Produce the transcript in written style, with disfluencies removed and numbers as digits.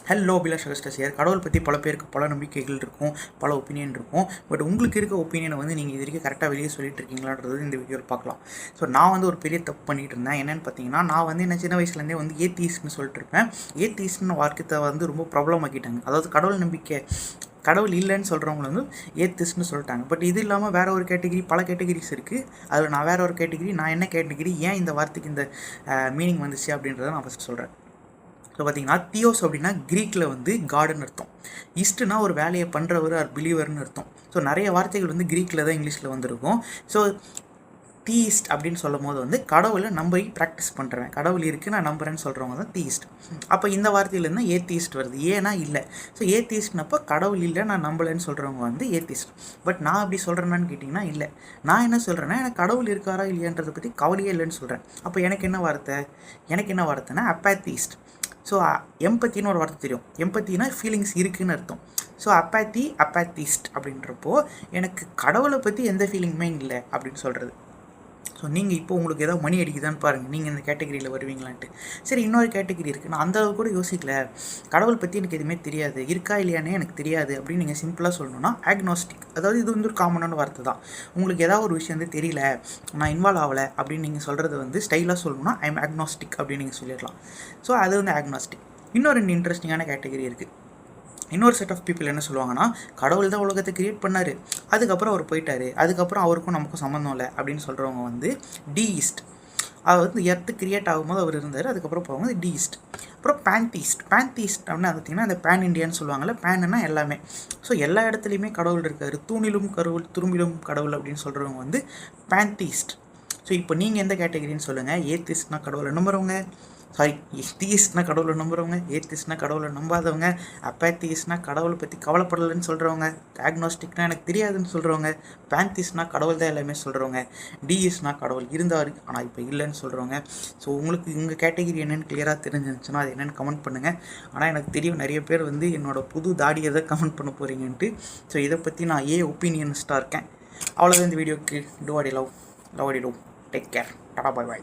Hello Abhilash Augustus here. கடவுள் பற்றி பல பேருக்கு பல நம்பிக்கைகள் இருக்கும், பல ஒப்பீனியன் இருக்கும். பட் உங்களுக்கு இருக்க ஒப்பீனியனை வந்து நீங்கள் இது வரைக்கும் கரெக்டாக வெளியே சொல்லிட்டு இருக்கீங்களான்றது இந்த வீடியோவில் பார்க்கலாம். ஸோ நான் வந்து ஒரு பெரிய தப்பு பண்ணிட்டு இருந்தேன். என்னென்னு பார்த்தீங்கன்னா, நான் வந்து என்ன சின்ன வயசுலேருந்தே வந்து ஏத்தீஸ்ட்னு சொல்லிட்டு இருப்பேன். ஏத்தீஸ்ட்னு வார்க்கத்தை வந்து ரொம்ப ப்ராப்ளம் ஆக்கிட்டாங்க. அதாவது கடவுள் நம்பிக்கை, கடவுள் இல்லைன்னு சொல்கிறவங்க வந்து ஏத்திஸ்ட்னு சொல்லிட்டாங்க. பட் இது இல்லாமல் வேறு ஒரு கேட்டகிரி, பல கேட்டகிரிஸ் இருக்குது. அதில் நான் வேறு ஒரு கேட்டகிரி, நான் என்ன கேட்டகிரி, ஏன் இந்த வார்த்தைக்கு இந்த மீனிங் வந்துச்சு அப்படின்றத நான் ஃபஸ்ட் சொல்கிறேன். ஸோ பார்த்தீங்கன்னா, தியோஸ் அப்படின்னா க்ரீக்கில் வந்து காடுன்னு அர்த்தம். ஈஸ்ட்னா ஒரு வேலையை பண்ணுறவர் ஆர் பிலீவர்னு அர்த்தம். ஸோ நிறைய வார்த்தைகள் வந்து க்ரீக்கில் தான் இங்கிலீஷில் வந்திருக்கும். ஸோ தீயிஸ்ட் அப்படின்னு சொல்லும் போது வந்து கடவுளை நம்பி ப்ராக்டிஸ் பண்ணுறேன், கடவுள் இருக்குது நான் நம்புறேன்னு சொல்கிறவங்க தான் தீயிஸ்ட். அப்போ இந்த வார்த்தையிலேருந்து ஏத்தீஸ்ட் வருது. ஏன்னா இல்லை. ஸோ ஏத்தீஸ்ட்னப்போ கடவுள் இல்லை நான் நம்பலைன்னு சொல்கிறவங்க வந்து ஏத்தீஸ்ட். பட் நான் அப்படி சொல்கிறேன்னான்னு கேட்டிங்கன்னா இல்லை. நான் என்ன சொல்கிறேன்னா, எனக்கு கடவுள் இருக்காரா இல்லையான்றதை பற்றி கவலையே இல்லைன்னு சொல்கிறேன். அப்போ எனக்கு என்ன வார்த்தைன்னா அப்பாத்தீஸ்ட். ஸோ எம்பத்தின்னு ஒரு வார்த்தை தெரியும். எம்பத்தினா ஃபீலிங்ஸ் இருக்குதுன்னு அர்த்தம். ஸோ அப்பாத்தீஸ்ட் அப்படின்றப்போ எனக்கு கடவுளை பற்றி எந்த ஃபீலிங்குமே இல்லை அப்படின்னு சொல்கிறது. ஸோ நீங்கள் இப்போ உங்களுக்கு ஏதாவது மணி அடிக்குதான்னு பாருங்கள், நீங்கள் இந்த கேட்டகிரியில் வருவீங்களான்ட்டு. சரி, இன்னொரு கேட்டகிரி இருக்குது. நான் அந்தளவு கூட யோசிக்கல, கடவுள் பற்றி எனக்கு எதுவுமே தெரியாது, இருக்கா இல்லையானே எனக்கு தெரியாது அப்படின்னு நீங்கள் சிம்பிளாக சொல்லணும்னா ஆக்னாஸ்டிக். அதாவது இது வந்து ஒரு காமனான வார்த்தை தான். உங்களுக்கு ஏதாவது ஒரு விஷயம் வந்து தெரியல, நான் இன்வால்வ் ஆகலை அப்படின்னு நீங்கள் சொல்கிறது வந்து ஸ்டைலாக சொல்லணும்னா ஐ எம் ஆக்னாஸ்டிக் அப்படின்னு நீங்கள் சொல்லிடலாம். ஸோ அது வந்து ஆக்னாஸ்டிக். இன்னொரு இன்ட்ரெஸ்டிங்கான கேட்டகிரி இருக்குது. இன்னொரு செட் ஆஃப் பீப்புள் என்ன சொல்லுவாங்கன்னா, கடவுள் தான் உலகத்தை கிரியேட் பண்ணார், அதுக்கப்புறம் அவர் போயிட்டார், அதுக்கப்புறம் அவருக்கும் நமக்கும் சம்மந்தம் இல்லை அப்படின்னு சொல்கிறவங்க வந்து டீயிஸ்ட். அவர் வந்து எர்த்து கிரியேட் ஆகும்போது அவர் இருந்தார், அதுக்கப்புறம் போவாங்க வந்து டீயிஸ்ட். அப்புறம் பேன்தீஸ்ட் அப்படின்னு பார்த்திங்கன்னா அந்த பேன் இண்டியான்னு சொல்லுவாங்கள்ல. பேனுன்னா எல்லாமே. ஸோ எல்லா இடத்துலையுமே கடவுள் இருக்கார், தூணிலும் கடவுள் துரும்பிலும் கடவுள் அப்படின்னு சொல்கிறவங்க வந்து பேன்தீஸ்ட். ஸோ இப்போ நீங்கள் எந்த கேட்டகிரின்னு சொல்லுங்கள். ஏத்திஸ்ட்னா கடவுளை நம்புறவங்க, தீயிஸ்ட்னா கடவுளை நம்புறவங்க, ஏத்திஸ்ட்னா கடவுளை நம்பாதவங்க, அப்பாத்தீஸ்ட்னா கடவுளை பற்றி கவலைப்படலைன்னு சொல்கிறவங்க, ஆக்னாஸ்டிக்னா எனக்கு தெரியாதுன்னு சொல்கிறவங்க, பேன்தீஸ்ட்னா கடவுள் தான் எல்லாமே சொல்கிறவங்க, டீயிஸ்ட்னா கடவுள் இருந்தார் ஆனால் இப்போ இல்லைன்னு சொல்கிறவங்க. ஸோ உங்களுக்கு உங்கள் கேட்டகிரி என்னென்னு கிளியராக தெரிஞ்சிருந்துச்சுன்னா அது என்னென்னு கமெண்ட் பண்ணுங்கள். ஆனால் எனக்கு தெரியும் நிறைய பேர் வந்து என்னோடய புது தாடியை தான் கமெண்ட் பண்ண போகிறீங்கன்ட்டு. ஸோ இதை பற்றி நான் ஒப்பீனியனிஸ்ட்டாக இருக்கேன். அவ்வளோதான் இந்த வீடியோக்கு. டூ அடி லவ், லவ் அடி டூ. Take care. டாடா, பாய் பாய்.